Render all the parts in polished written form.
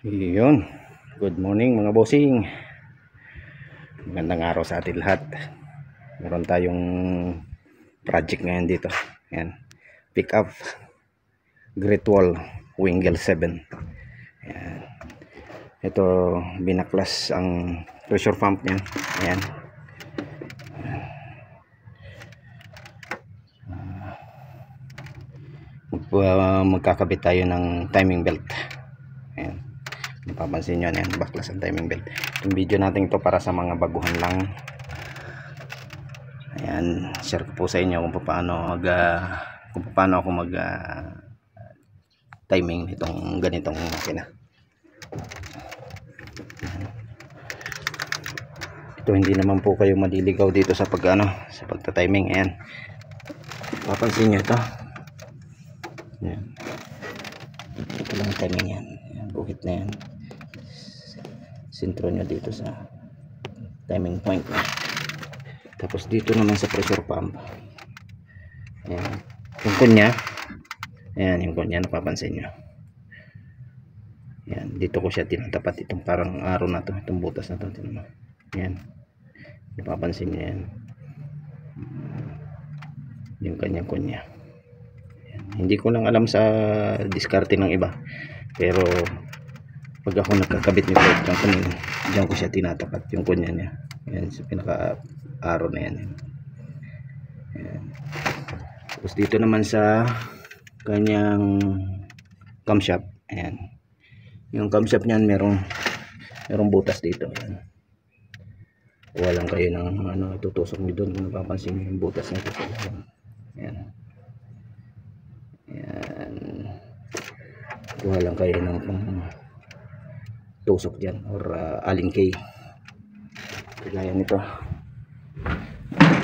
Yun. Good morning mga bossing. Magandang araw sa atin lahat. Meron tayong project ngayon dito. Ayan. Pick up Great Wall Wingle 7. Ayan. Ito binaklas ang pressure pump niya. Ayan. Magkakabit tayo ng timing belt. Ayan. Napapansin nyo, yan, baklas ang timing belt. Yung video natin ito para sa mga baguhan lang. Ayan, share ko po sa inyo kung paano ako mag timing itong ganitong makina. Ito hindi naman po kayo maliligaw dito sa sa pagta-timing. Ayan. Papansin nyo ito. Ayan. Ito lang timing yan. Ayan, bukit na yan. Sintro nyo dito sa timing point na. Tapos dito naman sa pressure pump, ayan, yung kunya, ayan, yung kunya, napapansin nyo, ayan, dito ko siya tinatapat, itong parang araw na to, itong butas na to, ayan, napapansin nyo yan, yung kanyang kunya. Ayan. Hindi ko lang alam sa diskarte ng iba, pero pag ako nagkakabit nito, diyan ko siya tinatapat yung kunya niya. Ayan, sa pinaka araw na yan. Ayan. Tapos dito naman sa kanyang camshaft, ayan, yung camshaft niyan merong butas dito. Ayan. Kuha lang kayo ng tutusok nyo doon kung napapansin nyo yung butas nito. Ayan. Ayan. Kuha lang kayo ng tusok dyan or alingkay, kagaya nito,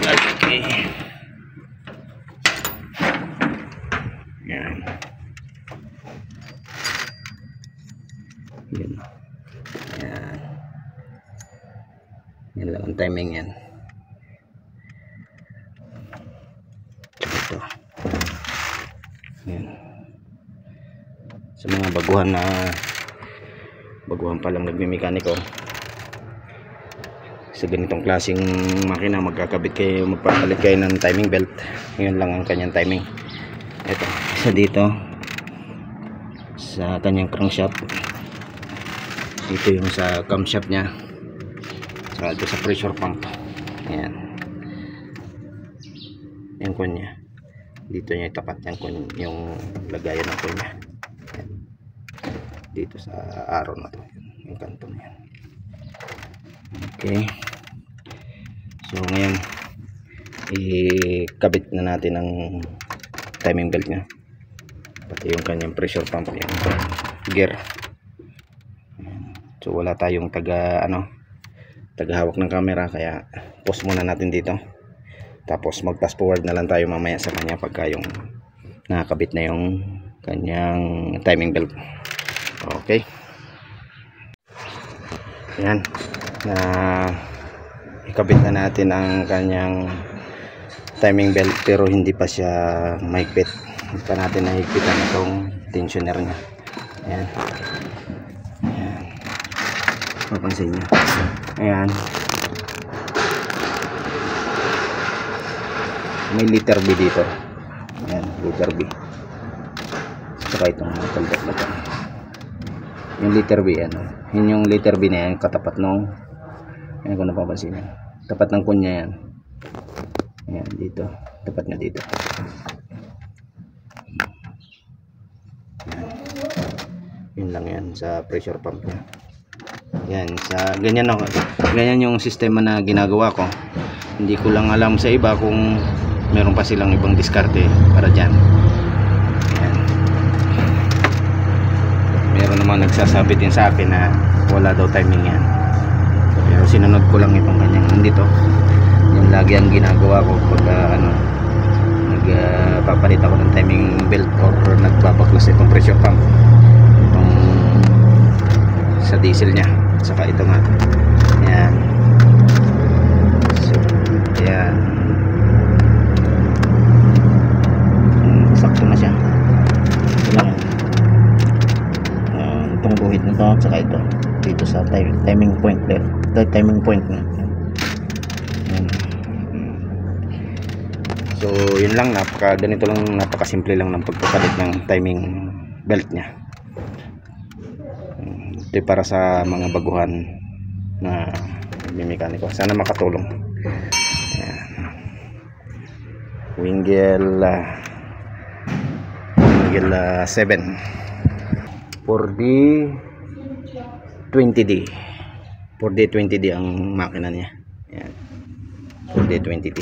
alingkay. Yan. Yan. Yan. Yan lang ang timing yan. Ito. Yan. Sa mga baguhan pa lang nagmimekaniko sa ganitong klaseng makina, magpapalit kayo ng timing belt. Ngayon lang ang kanyang timing. Ito, isa dito sa kanyang crankshaft, dito yung sa camshaft nya, saka ito sa pressure pump. Ayan, yung kunya dito niya itapat, yung lagayan ng kunya dito sa araw na to, yung kanto na yan. Okay, so ngayon ikabit na natin ang timing belt nya, pati yung kanyang pressure pump, yung gear. So wala tayong tagahawak ng camera, kaya pause muna natin dito, tapos mag fast forward na lang tayo mamaya sa kanya pagka yung nakakabit na yung kanyang timing belt. Okay, yan, ikabit na natin ang kanyang timing belt, pero hindi pa siya mahigpit. Hindi pa natin nahigpitan itong tensioner nya. Ayan, ayan, mapansin nyo, ayan, may letter B dito. Ayan, letter B, saka itong talbot na ito. Yung letter B, yun yung letter B na yan, katapat nung, ayan, kung napapansin nyo, tapat ng kunya yan. Ayan, dito, tapat na dito. Ayan. Yun lang yan sa pressure pump nya. Yan, sa ganyan yung sistema na ginagawa ko. Hindi ko lang alam sa iba kung meron pa silang ibang diskarte para dyan. Meron naman nagsasabi din sa akin na wala daw timing yan, pero sinunod ko lang itong kanyang dito. Yung lagi ang ginagawa ko pag nagpapalit ako ng timing belt or nagbabaklas itong pressure pump, itong sa diesel nya, saka ito nga. Ayan, so ayan, sakto na siya. Ito lang, itong guhit nito at saka ito dito sa timing point there, timing point na. Yan. So yun lang, ganito lang, napakasimple lang ng pagpapalit ng timing belt nya. Ito para sa mga baguhan na mekaniko, sana makatulong. Ayan. Wingle 7 4D 20D 4D 20D ang makina niya. Ayan. 4D 20D.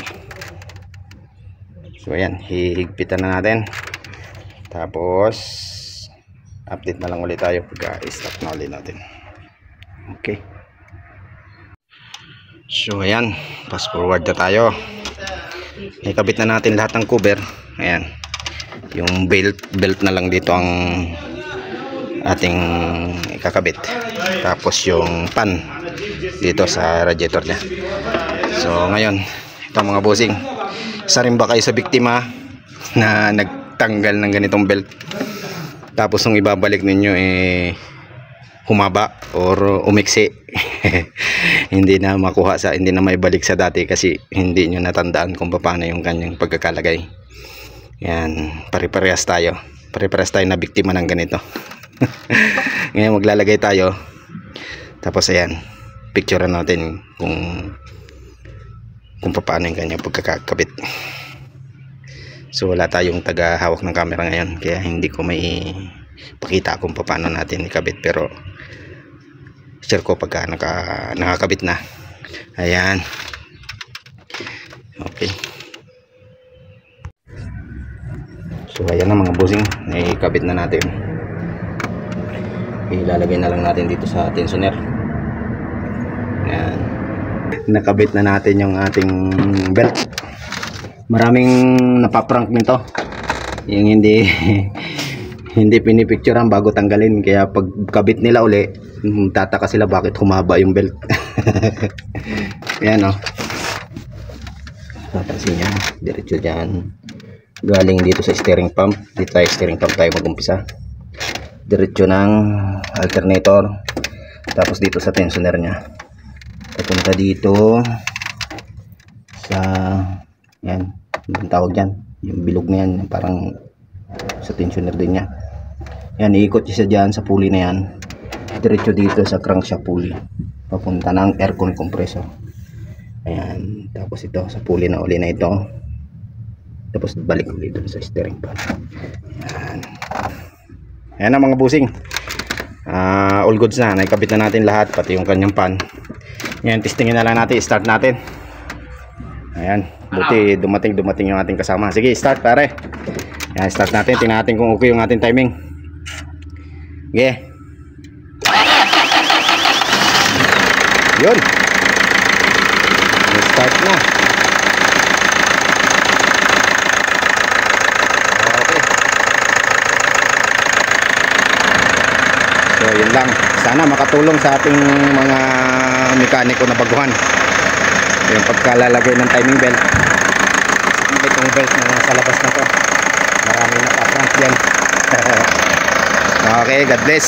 So ayan, hihigpitan na natin, tapos update na lang ulit tayo pag i-start na ulit natin. Okay, so ayan, fast forward na tayo. Ikabit na natin lahat ng cover. Ayan, yung belt na lang dito ang ating ikakabit, tapos yung pan dito sa radiator nya. So ngayon, ito mga bossing, isa rin ba kayo sa biktima na nagtanggal ng ganitong belt, tapos nung ibabalik ninyo humaba or umiksi? Hindi na makuha hindi na maibalik sa dati kasi hindi nyo natandaan kung paano yung kanyang pagkakalagay. Yan, pare-parehas tayo na biktima ng ganito. Ngayon maglalagay tayo, tapos ayan, picturean natin kung paano yung kanyang pagkakabit. So wala tayong taga-hawak ng camera ngayon, kaya hindi ko may pakita kung paano natin ikabit, pero share ko pagka nakakabit na. Ayan, okay. So ayan na mga bossing, ikabit na natin. Ilalagay na lang natin dito sa tensioner. Ayan, nakabit na natin yung ating belt. Maraming napaprank nito, yung hindi hindi pinipicturean bago tanggalin, kaya pag kabit nila uli, tataka sila bakit humaba yung belt. Ayan o, tatansin yan, diretso dyan, galing dito sa steering pump. Dito tayo steering pump tayo mag-umpisa, diretso ng alternator, tapos dito sa tensioner nya, papunta dito sa yan, yung tawag dyan, yung bilog na yan, parang sa tensioner din nya. Yan, iikot siya dyan sa pulley na yan, diretso dito sa crankshaft pulley, papunta ng aircon compressor. Ayan, tapos ito sa pulley na uli na ito, tapos balik ulit dito sa steering pump. Ayan. Ayan na mga busing, all goods na, naikabit na natin lahat, pati yung kanyang pan. Yan, testingin na lang natin, start natin. Ayan, buti dumating yung ating kasama. Sige, start pare. Ayan, start natin, tingnan natin kung okay yung ating timing. Okay, yun, start na. Okay, so yun lang, sana makatulong sa ating mga mekaniko na baguhan yung pagkalalagay ng timing belt. Itong belt na sa labas na to, marami na pa-prank yan. Okay, God bless.